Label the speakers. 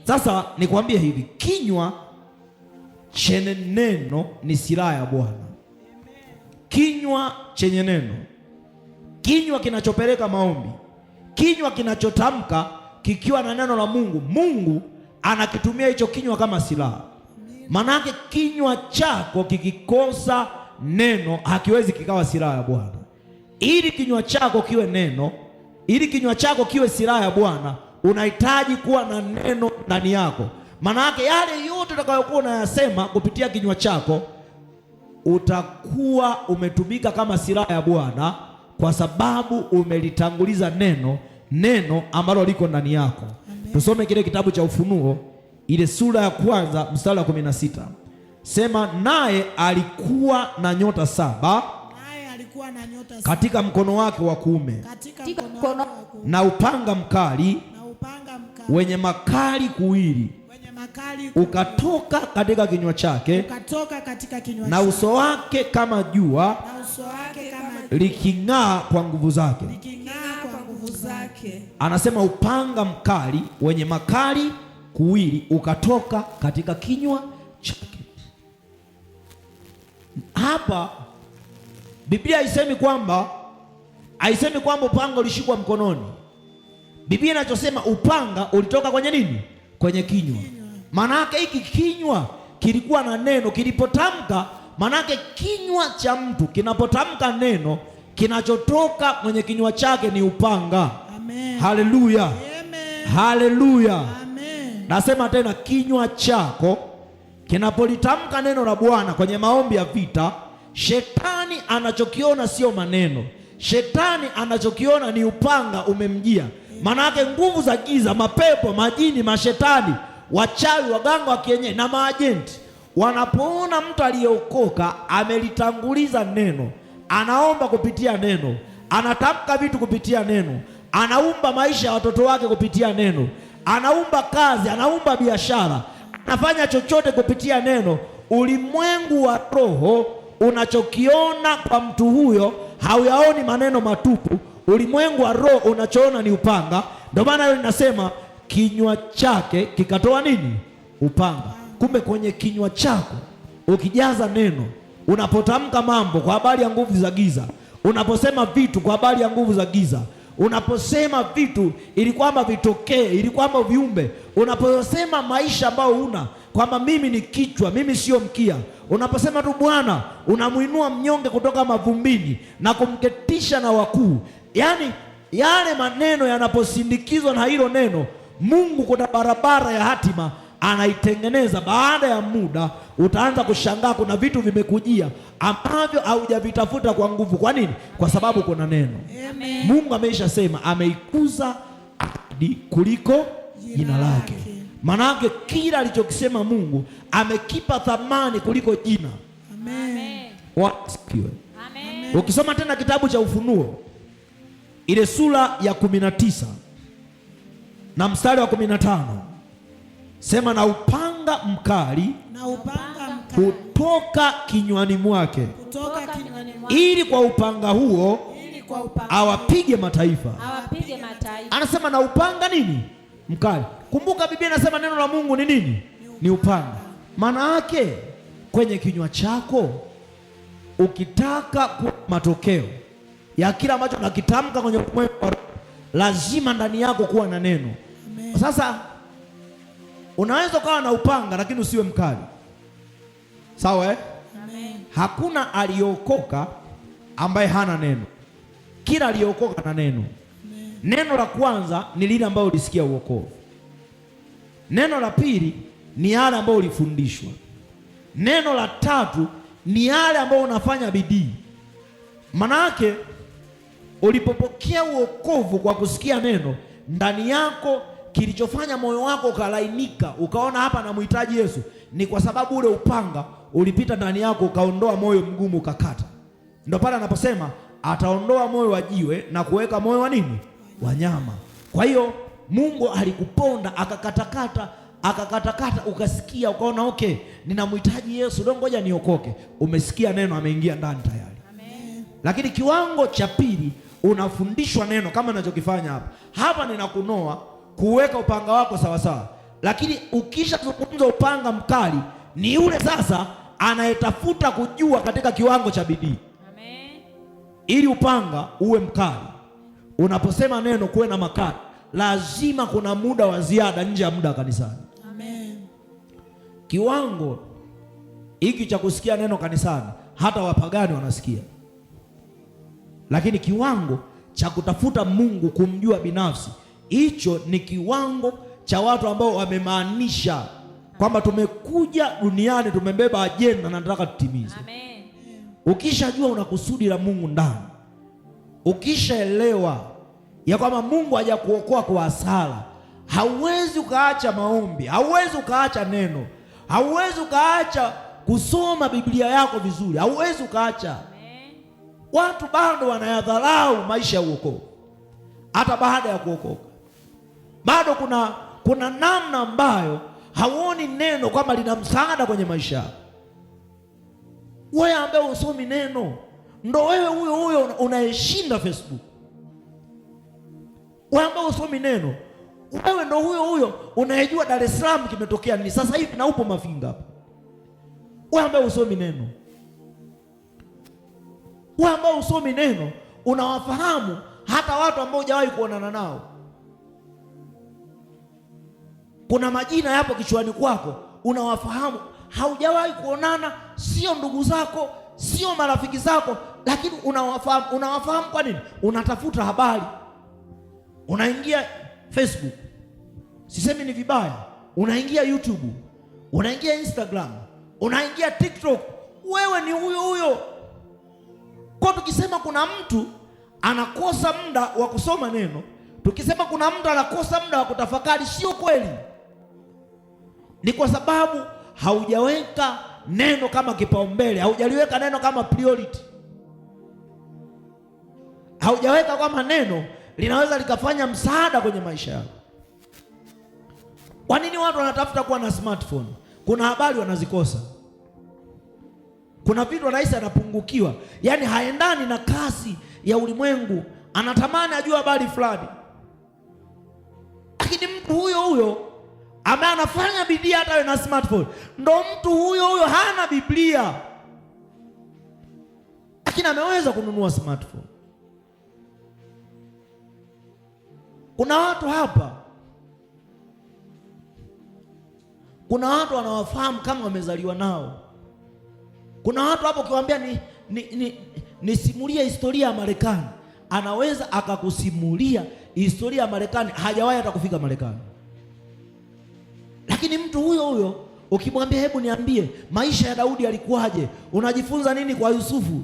Speaker 1: Sasa nikwambie hivi, kinywa chenye neno ni silaha ya Bwana. Kinywa chenye neno, kinywa kinachopeleka maombi, kinywa kinachotamka kikiwa na neno la Mungu, Mungu anakitumia hicho kinywa kama silaha. Manake kinywa chako kikikosa neno hakiwezi kikawa silaha ya Bwana. Ili kinywa chako kiwe neno, ili kinywa chako kiwe silaha ya Bwana, unahitaji kuwa na neno ndani yako. Manake yale yote utakayokuwa unayasema kupitia kinywa chako, utakuwa umetumika kama silaha ya Bwana, kwa sababu umelitanguliza neno ambalo liko ndani yako. Amen. Tusome kile kitabu cha Ufunuo ile sura ya kwanza mstari wa 16. Sema, naye alikuwa na nyota saba katika mkono wake wa kuume, na upanga mkali wenye makali kuwili ukatoka katika kinywa chake, na uso wake kama jua liking'aa kwa nguvu zake. Anasema upanga mkali wenye makali kuwili ukatoka katika kinywa chake. Hapa Biblia haisemi kwamba upanga ulishikwa mkononi. Biblia inachosema upanga ulitoka kwenye nini? Kwenye kinywa. Manake hiki kinywa kilikuwa na neno, kilipotamka. Manake kinywa cha mtu kinapotamka neno, kinachotoka kwenye kinywa chake ni upanga. Amen. Haleluya. Amen. Haleluya. Amen. Nasema tena, kinywa chako kinapolitamka neno la Bwana kwenye maombi ya vita, shetani anachokiona sio maneno. Shetani anachokiona ni upanga umemjia. Manake nguvu za giza, mapepo, majini, mashetani, wachawi, waganga wa kienyeji na maajenti, wanapoona mtu aliyeokoka amelitanguliza neno, anaomba kupitia neno, anatamka vitu kupitia neno, anaumba maisha ya watoto wake kupitia neno, anaumba kazi, anaumba biashara, anafanya chochote kupitia neno, ulimwengu wa roho unachokiona kwa mtu huyo hauyaoni maneno matupu. Ulimwengu wa roho unachoona ni upanga. Ndio maana leo ninasema kinywa chake kikatoa nini? Upanga. Kumbe kwenye kinywa chako ukijaza neno, unapotamka mambo kwa habari ya nguvu za giza, unaposema vitu kwa habari ya nguvu za giza, unaposema vitu ili kwamba vitokee, ili kwamba viumbe, unaposema maisha ambayo una kwamba mimi ni kichwa, mimi sio mkia, unaposema tu Bwana unamuinua mnyonge kutoka mavumbini na kumketisha na wakuu, yaani yale maneno yanaposindikizwa na hilo neno, Mungu kuna barabara ya hatima anaitengeneza. Baada ya muda utaanza kushangaa kuna vitu vimekujia ambavyo haujavitafuta kwa nguvu. Kwa nini? Kwa sababu kuna neno. Amen. Mungu ameisha sema, ameikuza ahadi kuliko jina lake. Manake kila alichokisema Mungu amekipa thamani kuliko jina. Amen. Wasikiwe. Amen. Ukisoma tena kitabu cha Ufunuo ile sura ya 19 na mstari wa 15, sema, na upanga mkali kutoka kinywani mwake, ili kwa upanga huo awapige mataifa. Anasema na upanga nini? Mkali. Kumbuka Biblia inasema neno la Mungu ni nini? Ni upanga. Maana yake kwenye kinywa chako ukitaka matokeo ya kila ambacho unakitamka kwenye ulimwengu, lazima ndani yako kuwa na neno. Amen. Sasa unaweza ukawa na upanga lakini usiwe mkali. Sawa eh? Amen. Hakuna aliyokoka ambaye hana neno. Kila aliyokoka na neno. Amen. Neno la kwanza ni lile ambalo ulisikia uokovu. Neno la pili ni yale ambayo ulifundishwa. Neno la tatu ni yale ambayo unafanya bidii. Manake ulipopokea uokovu kwa kusikia neno, ndani yako kilichofanya moyo wako ukalainika, ukaona hapa namhitaji Yesu, ni kwa sababu ule upanga ulipita ndani yako ukaondoa moyo mgumu ukakata. Ndio pale anaposema ataondoa moyo wa jiwe na kuweka moyo wa nini? Wa nyama. Kwa hiyo Mungu alikuponda akakatakata ukasikia, ukaona okay, ninamhitaji Yesu, ndio ngoja niokoke. Umesikia neno, ameingia ndani tayari. Amen. Lakini kiwango cha pili unafundishwa neno kama ninachokifanya hapa. Hapa ninakunoa kuweka upanga wako sawa sawa. Lakini ukishazungumza upanga mkali, ni yule sasa anayetafuta kujua katika kiwango cha bidii. Amen. Ili upanga uwe mkali, unaposema neno kuwe na makali, lazima kuna muda wa ziada nje ya muda kanisani. Amen. Kiwango hiki cha kusikia neno kanisani hata wapagani wanasikia, lakini kiwango cha kutafuta Mungu, kumjua binafsi, hicho ni kiwango cha watu ambao wamemaanisha kwamba tumekuja duniani tumebeba ajenda na nataka tutimize. Amen. Ukishajua una kusudi la Mungu ndani, ukishaelewa ya kwamba Mungu hajakuokoa kwa hasara, hauwezi ukaacha maombi, hauwezi ukaacha neno, hauwezi ukaacha kusoma Biblia yako vizuri, hauwezi ukaacha. Amen. Watu bado wanayadharau maisha ya uokovu. Hata baada ya kuokoka bado kuna namna ambayo hauoni neno kwamba lina msaada kwenye maisha yako. Wewe ambaye usomi neno, ndo wewe huyo unayeshinda Facebook. Wewe ambaye usomi neno, wewe ndo huyo unayejua Dar es Salaam kimetokea nini sasa hivi na upo Mafinga hapa. Wewe ambaye usomi neno, wewe ambaye usomi neno, unawafahamu hata watu ambao hujawahi kuonana nao. Kuna majina yapo kichwani kwako, unawafahamu, haujawahi kuonana, sio ndugu zako, sio marafiki zako, lakini unawafahamu. Unawafahamu kwa nini? Unatafuta habari, unaingia Facebook, sisemi ni vibaya, unaingia YouTube, unaingia Instagram, unaingia TikTok, wewe ni huyo. Kwa tukisema kuna mtu anakosa muda wa kusoma neno, tukisema kuna mtu anakosa muda wa kutafakari, sio kweli. Ni kwa sababu haujaweka neno kama kipaumbele, haujaliweka neno kama priority, haujaweka kama neno linaweza likafanya msaada kwenye maisha yako. Kwa nini watu wanatafuta kuwa na smartphone? Kuna habari wanazikosa, kuna vitu anahisi anapungukiwa, yaani haendani na kasi ya ulimwengu, anatamani ajue habari fulani, lakini mtu huyo ambaye anafanya bidii hata awe na smartphone, ndo mtu huyo hana Biblia, lakini ameweza kununua smartphone. Kuna watu hapa, kuna watu wanawafahamu kama wamezaliwa nao. Kuna watu hapo ukiwaambia nisimulie historia ya Marekani, anaweza akakusimulia historia ya Marekani, hajawahi hata kufika Marekani. Lakini mtu huyo ukimwambia hebu niambie maisha ya Daudi yalikuwaje, unajifunza nini kwa Yusufu,